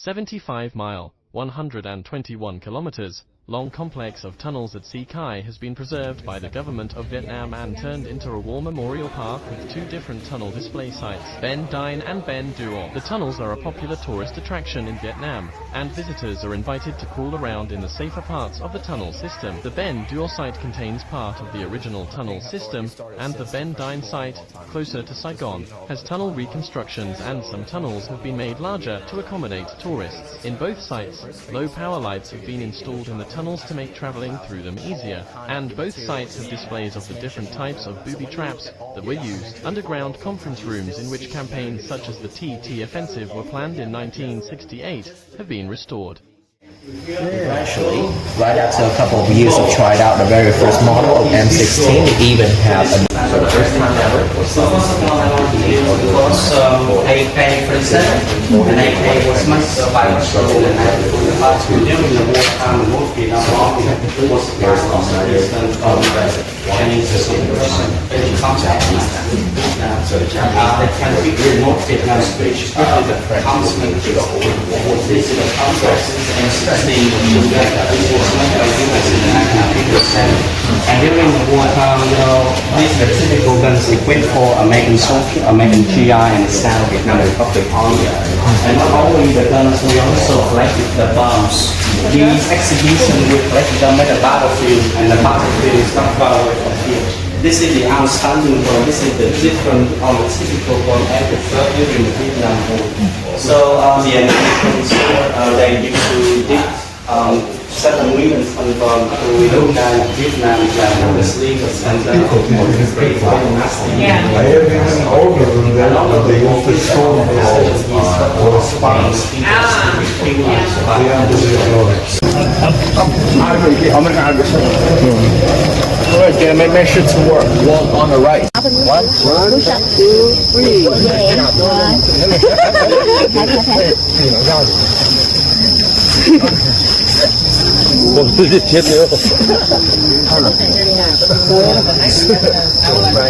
75-mile, 121 kilometers long complex of tunnels at Si Kai has been preserved by the government of Vietnam and turned into a war memorial park with two different tunnel display sites, Ben Dine and Ben Duo. The tunnels are a popular tourist attraction in Vietnam, and visitors are invited to crawl around in the safer parts of the tunnel system. The Ben Duo site contains part of the original tunnel system, and the Ben Dine site, closer to Saigon, has tunnel reconstructions, and some tunnels have been made larger to accommodate tourists. In both sites, low power lights have been installed in the tunnels to make traveling through them easier, and both sites have displays of the different types of booby traps that were used. Underground conference rooms in which campaigns such as the TT Offensive were planned in 1968 have been restored. Actually, right after a couple of years of trying out the very first model of M16, they even have a for the first time ever also AK-47 and AK was much survived during the wartime. Most Vietnam Army was first on the Chinese contact. So the Chinese can be remote Vietnam speech the conflict this is the complex and especially and during the wartime, these are typical guns equipped for American soldier, American GI and the South Vietnam Republic Army. And not only the guns, we also collected the bombs. These exhibitions we collected them at the battlefield, and the battlefield is not far away from here. This is the outstanding one. This is the different on the typical one ever during the Vietnam War. So the Americans they used to dig 7 million tons from Vietnam and the sleeves and then very nasty. Yeah. I have even older than that, but they used to store or spans. Alright, can I make sure to work? One on the right. One, 2, 3. Một cái chết nữa.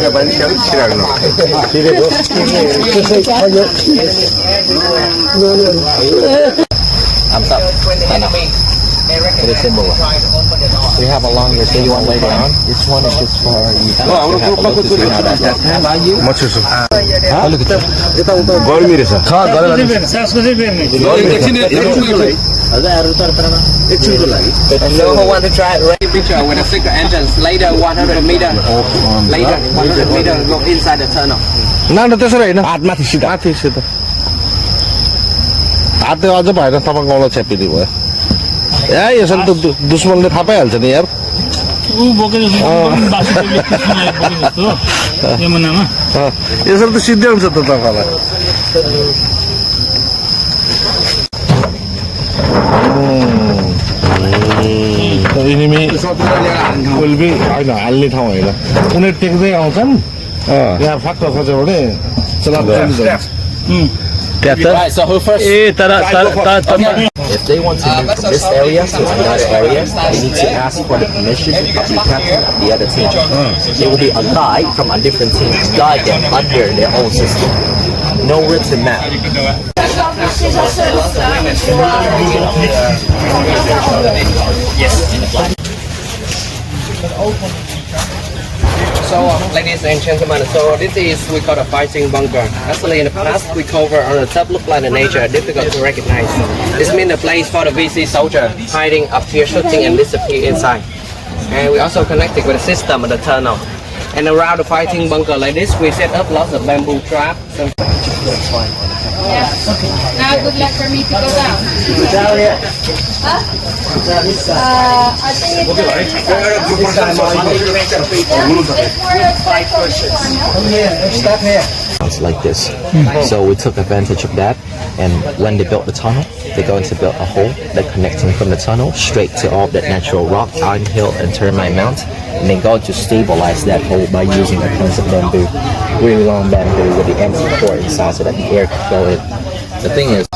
Cái bánh trắng chỉ là nó. Đi đây thôi. I'm up. For the symbol. We have a longer, so you want later on. This one is just for you. Much is So who want to try it? Right picture with a secret entrance. Later 100 meter. Later 100 meter go inside the tunnel. 나는 त्यसरी हैन हात माथि सिधा हात अझ भएन तपाईँ गौला छेपिदिनु भयो ए यसरी त दुश्मनले थाहा पाइहाल्छ नि यार यसरी त सिद्धै हुन्छ त तपाईँलाई enemy will be होइन हाल्ने ठाउँ होइन उनीहरू टेक्दै आउँछन् यहाँ फाक्ट खोज्यो भने चलाप चलिजान्छ Right, so who first? If they want to move from this area to another area, they need to ask for the permission of the captain of the other team. There will be a guide from a different team to guide them under their own system. No written map. So, ladies and gentlemen, so this is we call a fighting bunker. Actually, in the past, we cover on a top look like the nature, difficult to recognize. This means a place for the VC soldier hiding up here, shooting and disappear inside. And we also connected with the system of the tunnel. And around the fighting bunker like this, we set up lots of bamboo traps. Yeah. Okay. Now good luck for me to go down. Huh? I think It's like this. So we took advantage of that, and when they built the tunnel, they're going to build a hole that connecting from the tunnel straight to all that natural rock, iron hill, and termite mount, and they're going to stabilize that hole by using a piece of bamboo, really long bamboo with the empty core inside so that the air can flow in. The thing is,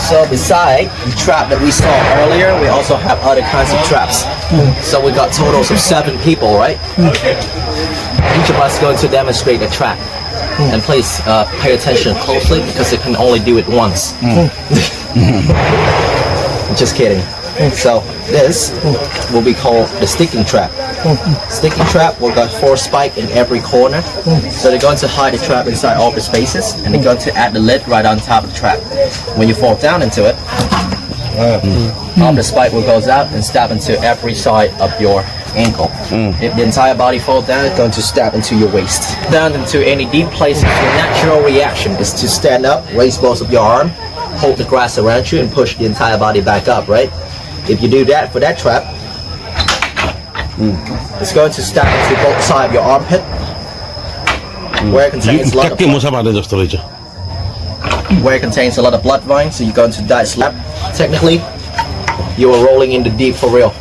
so beside the trap that we saw earlier, we also have other kinds of traps. So we got totals of 7 people, right? Each of us going to demonstrate a trap. And please pay attention closely because it can only do it once. Just kidding. So this will be called the sticking trap. Sticking trap will got 4 spikes in every corner. So they're going to hide the trap inside all the spaces, and they're going to add the lid right on top of the trap. When you fall down into it, all the spike will goes out and stab into every side of your ankle. If the entire body falls down, it's going to stab into your waist. Down into any deep places, your natural reaction is to stand up, raise both of your arm, hold the grass around you, and push the entire body back up, right? If you do that for that trap, it's going to stab into both sides of your armpit, where it contains a lot of blood veins, so you're going to die slap. Technically, you are rolling in the deep for real.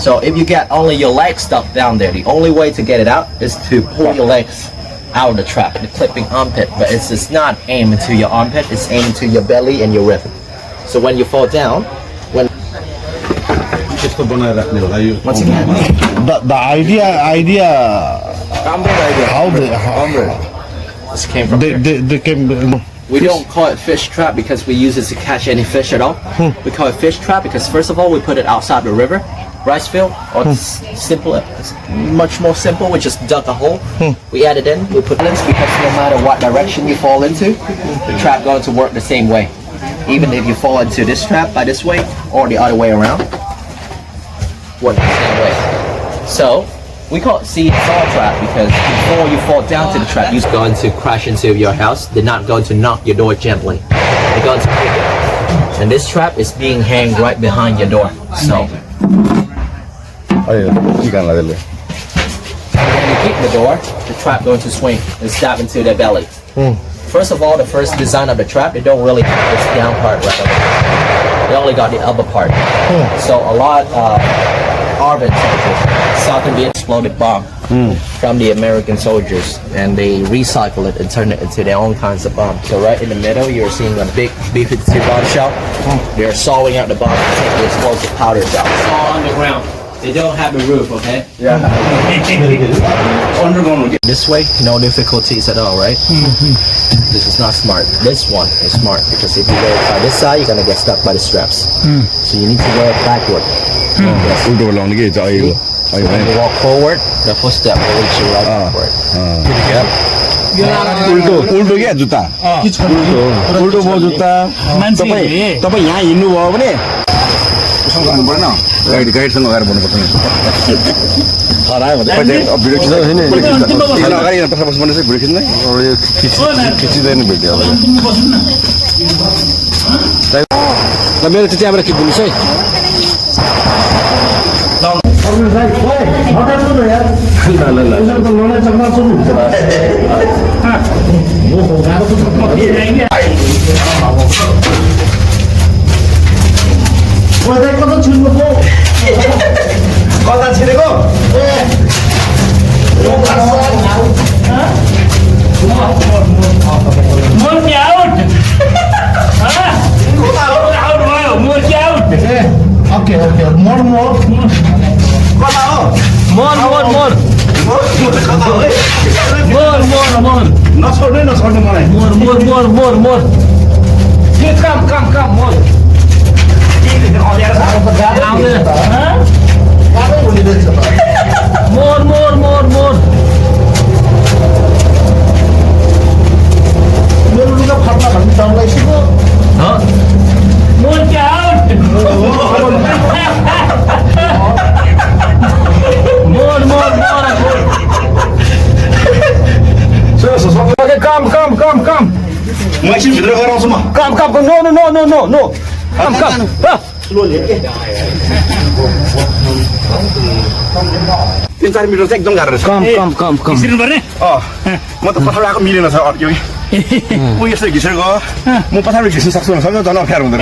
So if you get only your legs stuck down there, the only way to get it out is to pull your legs out of the trap, the clipping armpit. But it's not aimed into your armpit, it's aimed into your belly and your rib. So when you fall down, once again, the idea, how this came from they came. We don't call it fish trap because we use it to catch any fish at all. We call it fish trap because first of all we put it outside the river, rice field, or it's much more simple. We just dug a hole, we add it in, we put links because no matter what direction you fall into, the trap going to work the same way. Even if you fall into this trap by this way or the other way around, work the same way. So we call it seed fall trap because before you fall down to the trap, you're going to crash into your house. They're not going to knock your door gently. They're going to kick it. And this trap is being hanged right behind your door. So when you kick the door, the trap going to swing and stab into their belly. First of all, the first design of the trap, they don't really have this down part right over there. They only got the upper part. So a lot of Arvin soldiers saw can be exploded bomb from the American soldiers, and they recycle it and turn it into their own kinds of bomb. So right in the middle, you're seeing a big B-52 bomb shell. They're sawing out the bomb to take the explosive powders out. It's all underground. They don't have a roof, okay? Yeah. Underground. This way, no difficulties at all, right? This is not smart. This one is smart because if you wear it by this side, you're gonna get stuck by the straps. So you need to wear it backward. Yes. When you walk forward, the footstep will reach you right backward. उल्टो क्या जुत्ता उल्टो भयो जुत्ता तपाईँ यहाँ हिँड्नुभयो भने गर्नु पर्दैन गाइडसँग गएर भन्नुपर्छ भिडियो खिच्दा अगाडि बस्नुपर्ने चाहिँ भिडियो खिच्ने खिचिँदैन भिडियो मेरो चाहिँ त्यहाँबाट खिच्दिनुहोस् है कता छिरेको नछोड्नु नछोड्नु मलाई मेरो लुगा फाट्ला भन्ने डरलाई सिको Come. म एकछिन भित्र गएर आउँछु म Come. No. Come. Slowly. 3-4 metre चाहिँ एकदम गाह्रो छ Come. घिसिनु पर्ने म त पछाडि आएको मिलेन छ अड्क्यो कि उ यसरी घिसेर गयो म पछाडि घिस्न सक्छु भने सक्छ झन् अप्ठ्यारो हुँदैन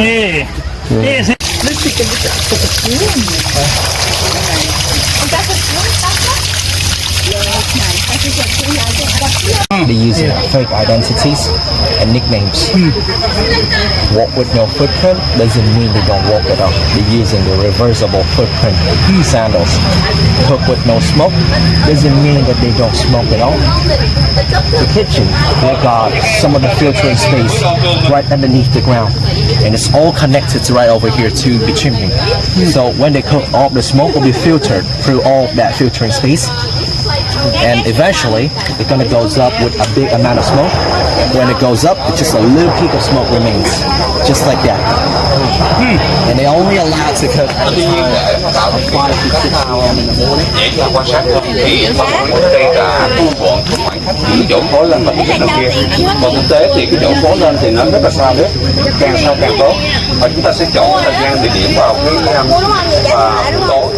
They use fake identities and nicknames. Walk with no footprint doesn't mean they don't walk at all. They're using the reversible footprint sandals. Cook with no smoke doesn't mean that they don't smoke at all. The kitchen, they got some of the filtering space right underneath the ground, and it's all connected to right over here to the chimney. So when they cook, all the smoke will be filtered through all that filtering space, and eventually it gonna goes up with a big amount of smoke. When it goes up, it's just a little peak of smoke remains, just like that. And they only allowed to cook at a time of 5 to 6 a.m. in the morning. Quan sát thì đây là thu gọn các khoảng cách giữa chỗ khối lên và cái đầu kia. Còn thực tế thì cái chỗ khối lên thì nó rất là xa bếp, càng xa càng tốt. Và chúng ta sẽ chọn thời gian địa điểm vào cái và buổi tối.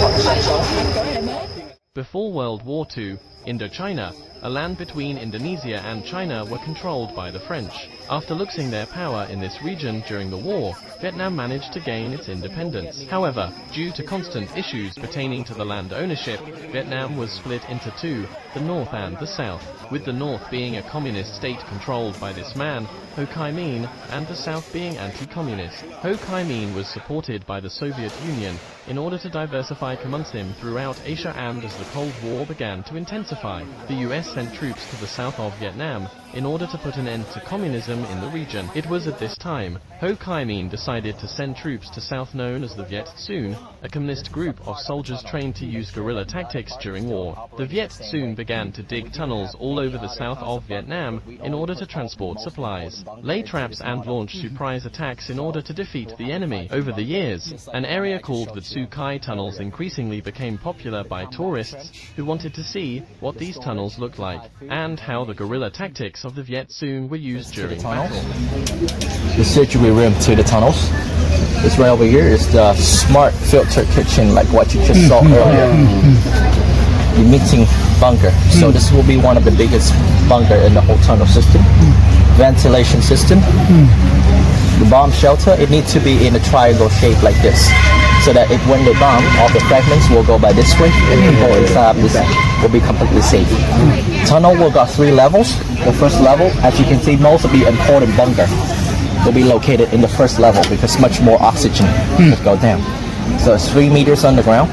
Before World War II, Indochina, a land between Indonesia and China, were controlled by the French. After losing their power in this region during the war, Vietnam managed to gain its independence. However, due to constant issues pertaining to the land ownership, Vietnam was split into two, the North and the South, with the North being a communist state controlled by this man, Ho Chi Minh, and the South being anti-communist. Ho Chi Minh was supported by the Soviet Union in order to diversify communism throughout Asia, and as the Cold War began to intensify, the US sent troops to the south of Vietnam in order to put an end to communism in the region. It was at this time Ho Chi Minh decided to send troops to south known as the Viet Cong, a communist group of soldiers trained to use guerrilla tactics during war. The Viet Cong began to dig tunnels all over the south of Vietnam in order to transport supplies, lay traps and launch surprise attacks in order to defeat the enemy. Over the years, an area called the Su Kai tunnels increasingly became popular by tourists who wanted to see what these tunnels looked like and how the guerrilla tactics of the Viet Cong were used during battle. The surgery room to the tunnels. This right over here is the smart filter kitchen, like what you just saw earlier. The meeting bunker. So this will be one of the biggest bunker in the whole tunnel system. Ventilation system. The bomb shelter, it needs to be in a triangle shape like this, so that when they bomb, all the fragments will go by this way, and people inside this will be completely safe. Tunnel will got 3 levels. The first level, as you can see, most of the important bunker will be located in the first level because much more oxygen will go down. So it's 3 meters underground.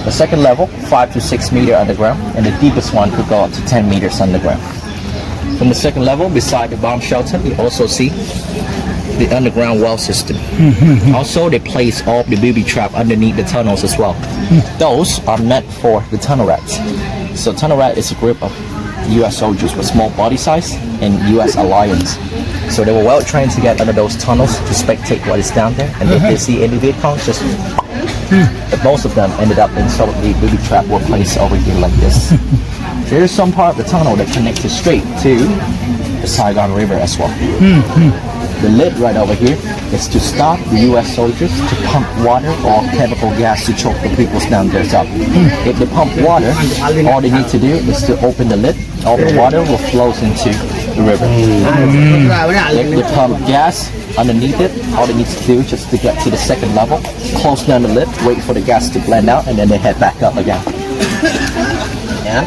The second level, 5 to 6 meters underground, and the deepest one could go up to 10 meters underground. From the second level, beside the bomb shelter, you also see the underground well system. Also, they place all the booby trap underneath the tunnels as well. Those are meant for the tunnel rats. So tunnel rat is a group of US soldiers with small body size and US alliance. So they were well trained to get under those tunnels to spectate what is down there, and if they see any Viet Cong, just but most of them ended up in some of the booby trap were placed over here like this. There's some part of the tunnel that connected straight to the Saigon River as well. The lid right over here is to stop the US soldiers to pump water or chemical gas to choke the people down there up. If they pump water, all they need to do is to open the lid, all the water will flow into the river. If they pump gas underneath it, all they need to do is just to get to the second level, close down the lid, wait for the gas to blend out, and then they head back up again. And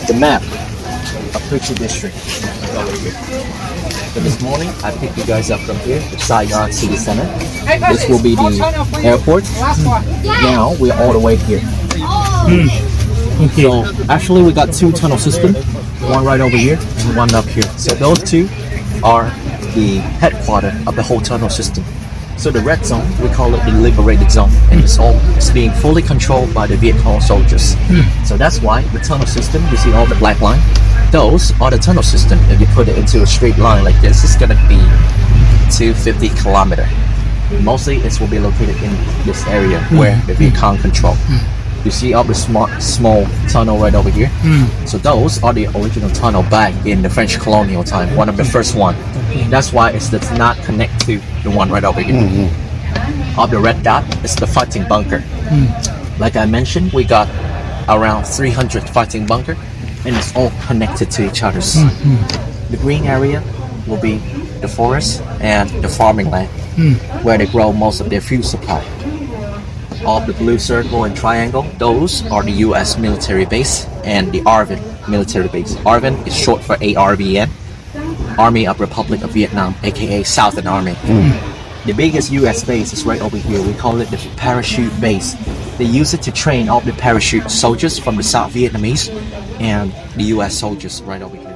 the map of Ho Chi District over here. So this morning, I picked you guys up from here, the Saigon City Center. This will be the airport. Now we're all the way here. So actually, we got 2 tunnel systems, one right over here and one up here. So those 2 are the headquarters of the whole tunnel system. So the red zone, we call it the liberated zone, and it's being fully controlled by the Viet Cong soldiers. So that's why the tunnel system, you see all the black line, those are the tunnel system. If you put it into a straight line like this, it's gonna be 250 kilometers. Mostly it will be located in this area where the Viet Cong control. You see all the small tunnel right over here. So those are the original tunnel back in the French colonial time, one of the first one. That's why it does not connect to the one right over here. Of the red dot is the fighting bunker. Like I mentioned, we got around 300 fighting bunker, and it's all connected to each other. The green area will be the forest and the farming land, where they grow most of their food supply. of the blue circle and triangle, those are the US military base and the ARVN military base. ARVN is short for ARVN, Army of Republic of Vietnam, aka Southern Army. The biggest US base is right over here. We call it the parachute base. They use it to train all the parachute soldiers from the South Vietnamese and the US soldiers right over here.